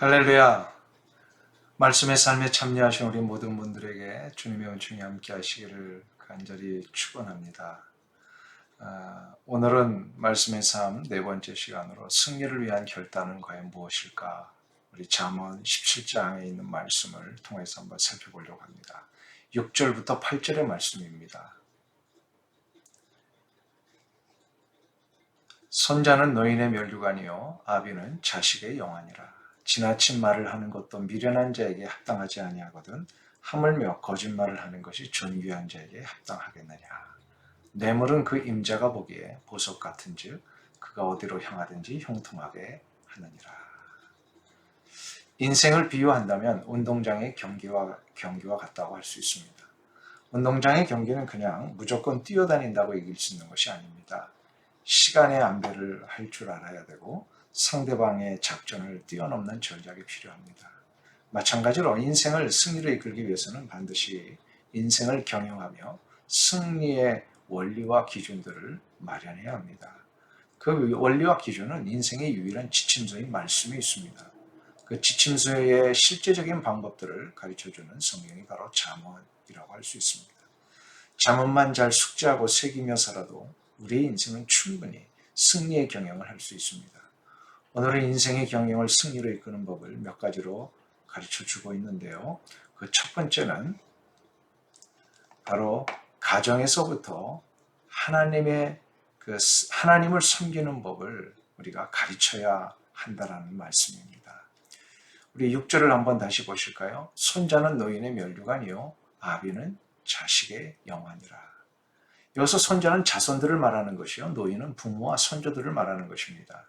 할렐루야. 말씀의 삶에 참여하신 우리 모든 분들에게 주님의 은총이 함께 하시기를 간절히 축원합니다. 오늘은 말씀의 삶 네 번째 시간으로 승리를 위한 결단은 과연 무엇일까? 우리 잠언 17장에 있는 말씀을 통해서 한번 살펴보려고 합니다. 6절부터 8절의 말씀입니다. 손자는 노인의 면류관이요 아비는 자식의 영안이라. 지나친 말을 하는 것도 미련한 자에게 합당하지 아니하거든 하물며 거짓말을 하는 것이 존귀한 자에게 합당하겠느냐. 뇌물은 그 임자가 보기에 보석 같은즉 그가 어디로 향하든지 형통하게 하느니라. 인생을 비유한다면 운동장의 경기와 같다고 할 수 있습니다. 운동장의 경기는 그냥 무조건 뛰어다닌다고 이길 수 있는 것이 아닙니다. 시간의 안배를 할 줄 알아야 되고 상대방의 작전을 뛰어넘는 전략이 필요합니다. 마찬가지로 인생을 승리로 이끌기 위해서는 반드시 인생을 경영하며 승리의 원리와 기준들을 마련해야 합니다. 그 원리와 기준은 인생의 유일한 지침서인 말씀에 있습니다. 그 지침서의 실제적인 방법들을 가르쳐주는 성경이 바로 잠언이라고 할 수 있습니다. 잠언만 잘 숙지하고 새기며 살아도 우리의 인생은 충분히 승리의 경영을 할 수 있습니다. 오늘은 인생의 경영을 승리로 이끄는 법을 몇 가지로 가르쳐주고 있는데요. 그 첫 번째는 바로 가정에서부터 하나님을 섬기는 법을 우리가 가르쳐야 한다라는 말씀입니다. 우리 6절을 한번 다시 보실까요? 손자는 노인의 면류관이요 아비는 자식의 영안이라. 여기서 손자는 자손들을 말하는 것이요 노인은 부모와 손자들을 말하는 것입니다.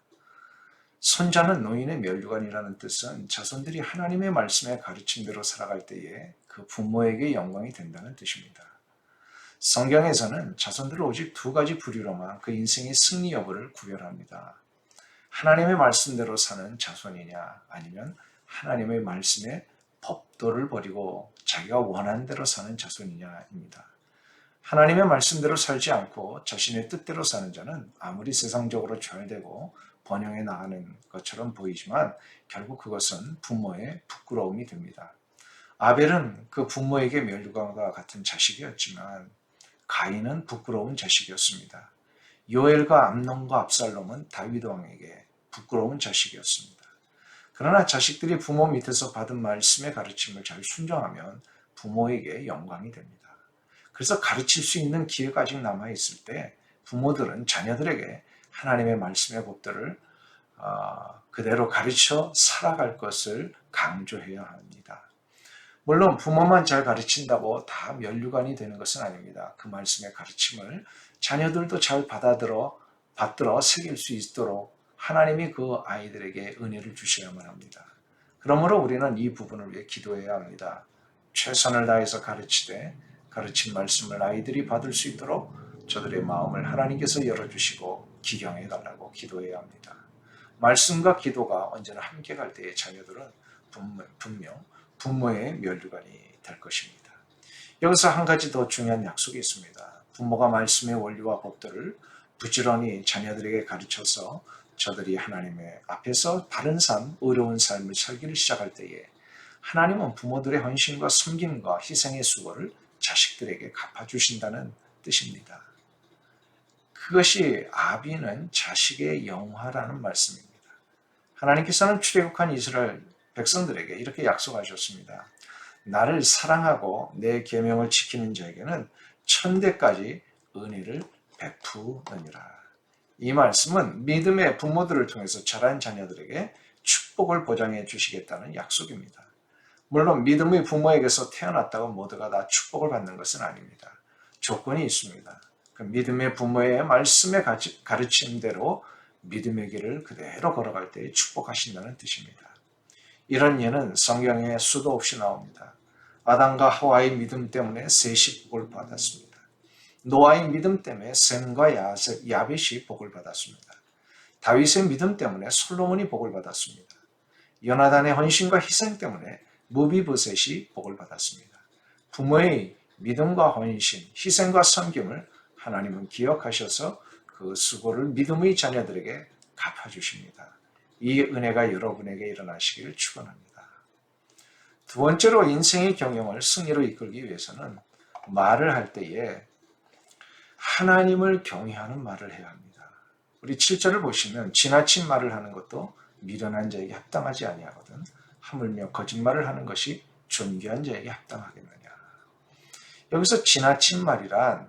손자는 노인의 면류관이라는 뜻은 자손들이 하나님의 말씀에 가르침대로 살아갈 때에 그 부모에게 영광이 된다는 뜻입니다. 성경에서는 자손들을 오직 두 가지 부류로만 그 인생의 승리 여부를 구별합니다. 하나님의 말씀대로 사는 자손이냐 아니면 하나님의 말씀에 법도를 버리고 자기가 원하는 대로 사는 자손이냐입니다. 하나님의 말씀대로 살지 않고 자신의 뜻대로 사는 자는 아무리 세상적으로 잘되고 번영해 나가는 것처럼 보이지만 결국 그것은 부모의 부끄러움이 됩니다. 아벨은 그 부모에게 면류관과 같은 자식이었지만 가인은 부끄러운 자식이었습니다. 요엘과 암논과 압살롬은 다윗 왕에게 부끄러운 자식이었습니다. 그러나 자식들이 부모 밑에서 받은 말씀의 가르침을 잘 순종하면 부모에게 영광이 됩니다. 그래서 가르칠 수 있는 기회가 아직 남아있을 때 부모들은 자녀들에게 하나님의 말씀의 법들을 그대로 가르쳐 살아갈 것을 강조해야 합니다. 물론 부모만 잘 가르친다고 다 면류관이 되는 것은 아닙니다. 그 말씀의 가르침을 자녀들도 잘 받들어 새길 수 있도록 하나님이 그 아이들에게 은혜를 주셔야만 합니다. 그러므로 우리는 이 부분을 위해 기도해야 합니다. 최선을 다해서 가르친 말씀을 아이들이 받을 수 있도록 저들의 마음을 하나님께서 열어주시고 기경해 달라고 기도해야 합니다. 말씀과 기도가 언제나 함께 갈 때의 자녀들은 분명 부모의 면류관이 될 것입니다. 여기서 한 가지 더 중요한 약속이 있습니다. 부모가 말씀의 원리와 법들을 부지런히 자녀들에게 가르쳐서 저들이 하나님의 앞에서 바른 삶, 의로운 삶을 살기를 시작할 때에 하나님은 부모들의 헌신과 섬김과 희생의 수고를 자식들에게 갚아주신다는 뜻입니다. 그것이 아비는 자식의 영화라는 말씀입니다. 하나님께서는 출애굽한 이스라엘 백성들에게 이렇게 약속하셨습니다. 나를 사랑하고 내 계명을 지키는 자에게는 천대까지 은혜를 베푸느니라. 이 말씀은 믿음의 부모들을 통해서 자란 자녀들에게 축복을 보장해 주시겠다는 약속입니다. 물론 믿음의 부모에게서 태어났다고 모두가 다 축복을 받는 것은 아닙니다. 조건이 있습니다. 그 믿음의 부모의 말씀에 가르침대로 믿음의 길을 그대로 걸어갈 때 축복하신다는 뜻입니다. 이런 예는 성경에 수도 없이 나옵니다. 아담과 하와의 믿음 때문에 셋이 복을 받았습니다. 노아의 믿음 때문에 셈과 야벳이 복을 받았습니다. 다윗의 믿음 때문에 솔로몬이 복을 받았습니다. 요나단의 헌신과 희생 때문에 무비보셋이 복을 받았습니다. 부모의 믿음과 헌신, 희생과 섬김을 하나님은 기억하셔서 그 수고를 믿음의 자녀들에게 갚아주십니다. 이 은혜가 여러분에게 일어나시기를 축원합니다. 두 번째로 인생의 경영을 승리로 이끌기 위해서는 말을 할 때에 하나님을 경외하는 말을 해야 합니다. 우리 7절을 보시면 지나친 말을 하는 것도 미련한 자에게 합당하지 아니하거든 하물며 거짓말을 하는 것이 존귀한 자에게 합당하겠느냐. 여기서 지나친 말이란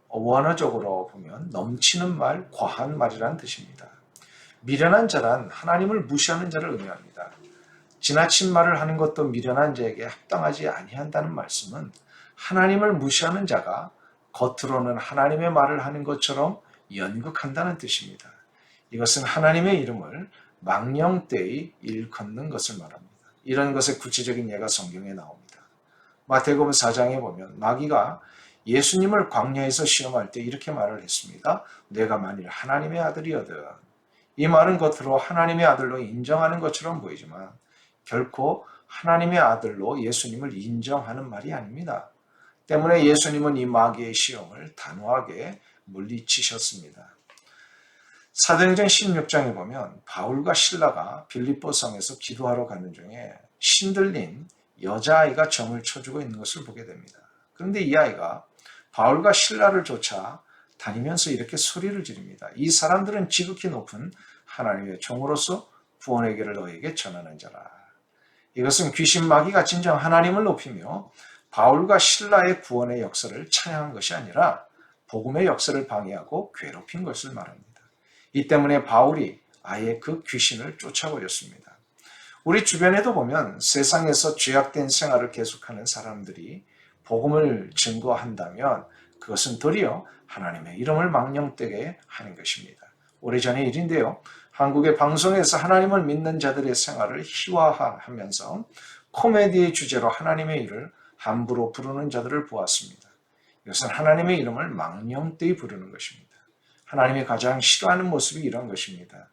원어적으로 보면 넘치는 말, 과한 말이란 뜻입니다. 미련한 자란 하나님을 무시하는 자를 의미합니다. 지나친 말을 하는 것도 미련한 자에게 합당하지 아니한다는 말씀은 하나님을 무시하는 자가 겉으로는 하나님의 말을 하는 것처럼 연극한다는 뜻입니다. 이것은 하나님의 이름을 망령되이 일컫는 것을 말합니다. 이런 것의 구체적인 예가 성경에 나옵니다. 마태복음 4장에 보면 마귀가 예수님을 광야에서 시험할 때 이렇게 말을 했습니다. 내가 만일 하나님의 아들이거든. 이 말은 겉으로 하나님의 아들로 인정하는 것처럼 보이지만 결코 하나님의 아들로 예수님을 인정하는 말이 아닙니다. 때문에 예수님은 이 마귀의 시험을 단호하게 물리치셨습니다. 사도행전 16장에 보면 바울과 실라가 빌립보 성에서 기도하러 가는 중에 신들린 여자아이가 점을 쳐주고 있는 것을 보게 됩니다. 그런데 이 아이가 바울과 신라를 쫓아 다니면서 이렇게 소리를 지릅니다. 이 사람들은 지극히 높은 하나님의 종으로서 구원의 길을 너에게 전하는 자라. 이것은 귀신 마귀가 진정 하나님을 높이며 바울과 신라의 구원의 역사를 찬양한 것이 아니라 복음의 역사를 방해하고 괴롭힌 것을 말합니다. 이 때문에 바울이 아예 그 귀신을 쫓아버렸습니다. 우리 주변에도 보면 세상에서 죄악된 생활을 계속하는 사람들이 복음을 증거한다면 그것은 도리어 하나님의 이름을 망령되게 하는 것입니다. 오래전의 일인데요. 한국의 방송에서 하나님을 믿는 자들의 생활을 희화화하면서 코미디의 주제로 하나님의 이름을 함부로 부르는 자들을 보았습니다. 이것은 하나님의 이름을 망령되이 부르는 것입니다. 하나님이 가장 싫어하는 모습이 이런 것입니다.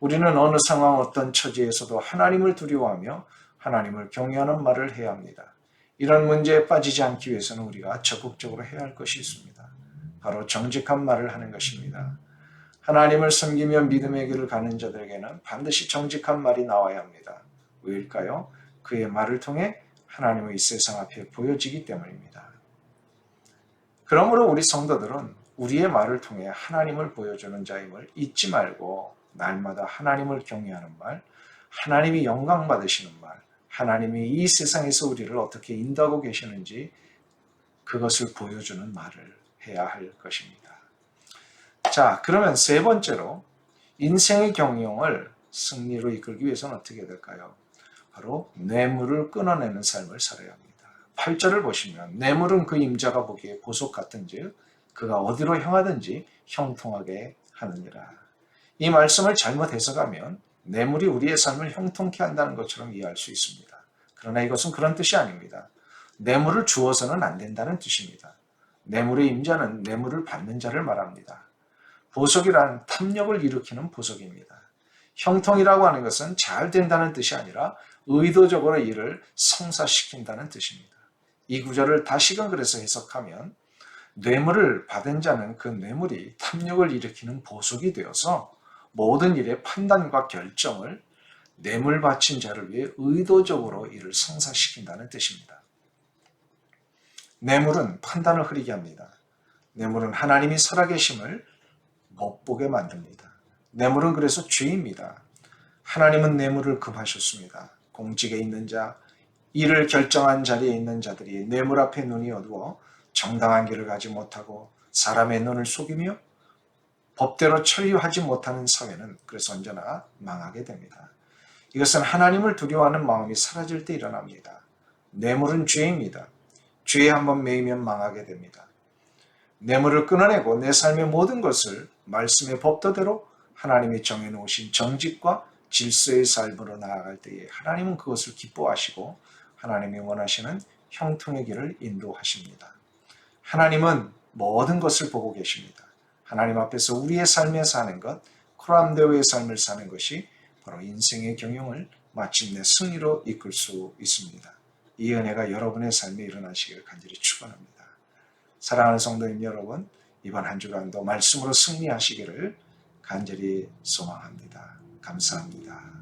우리는 어느 상황 어떤 처지에서도 하나님을 두려워하며 하나님을 경외하는 말을 해야 합니다. 이런 문제에 빠지지 않기 위해서는 우리가 적극적으로 해야 할 것이 있습니다. 바로 정직한 말을 하는 것입니다. 하나님을 섬기며 믿음의 길을 가는 자들에게는 반드시 정직한 말이 나와야 합니다. 왜일까요? 그의 말을 통해 하나님의 이 세상 앞에 보여지기 때문입니다. 그러므로 우리 성도들은 우리의 말을 통해 하나님을 보여주는 자임을 잊지 말고 날마다 하나님을 경외하는 말, 하나님이 영광 받으시는 말, 하나님이 이 세상에서 우리를 어떻게 인도하고 계시는지 그것을 보여주는 말을 해야 할 것입니다. 자, 그러면 세 번째로 인생의 경영을 승리로 이끌기 위해서는 어떻게 될까요? 바로 뇌물을 끊어내는 삶을 살아야 합니다. 8절을 보시면 뇌물은 그 임자가 보기에 보석 같은즉 그가 어디로 향하든지 형통하게 하느니라. 이 말씀을 잘못 해석하면 뇌물이 우리의 삶을 형통케 한다는 것처럼 이해할 수 있습니다. 그러나 이것은 그런 뜻이 아닙니다. 뇌물을 주어서는 안 된다는 뜻입니다. 뇌물의 임자는 뇌물을 받는 자를 말합니다. 보석이란 탐욕을 일으키는 보석입니다. 형통이라고 하는 것은 잘 된다는 뜻이 아니라 의도적으로 일을 성사시킨다는 뜻입니다. 이 구절을 다시금 그래서 해석하면 뇌물을 받은 자는 그 뇌물이 탐욕을 일으키는 보석이 되어서 모든 일의 판단과 결정을 뇌물 바친 자를 위해 의도적으로 일을 성사시킨다는 뜻입니다. 뇌물은 판단을 흐리게 합니다. 뇌물은 하나님이 살아계심을 못 보게 만듭니다. 뇌물은 그래서 죄입니다. 하나님은 뇌물을 금하셨습니다. 공직에 있는 자, 일을 결정한 자리에 있는 자들이 뇌물 앞에 눈이 어두워 정당한 길을 가지 못하고 사람의 눈을 속이며 법대로 처리하지 못하는 사회는 그래서 언제나 망하게 됩니다. 이것은 하나님을 두려워하는 마음이 사라질 때 일어납니다. 뇌물은 죄입니다. 죄에 한번 매이면 망하게 됩니다. 뇌물을 끊어내고 내 삶의 모든 것을 말씀의 법도대로 하나님이 정해놓으신 정직과 질서의 삶으로 나아갈 때에 하나님은 그것을 기뻐하시고 하나님이 원하시는 형통의 길을 인도하십니다. 하나님은 모든 것을 보고 계십니다. 하나님 앞에서 우리의 삶에 사는 것, 코람데오의 삶을 사는 것이 바로 인생의 경영을 마침내 승리로 이끌 수 있습니다. 이 은혜가 여러분의 삶에 일어나시기를 간절히 축원합니다. 사랑하는 성도님 여러분, 이번 한 주간도 말씀으로 승리하시기를 간절히 소망합니다. 감사합니다.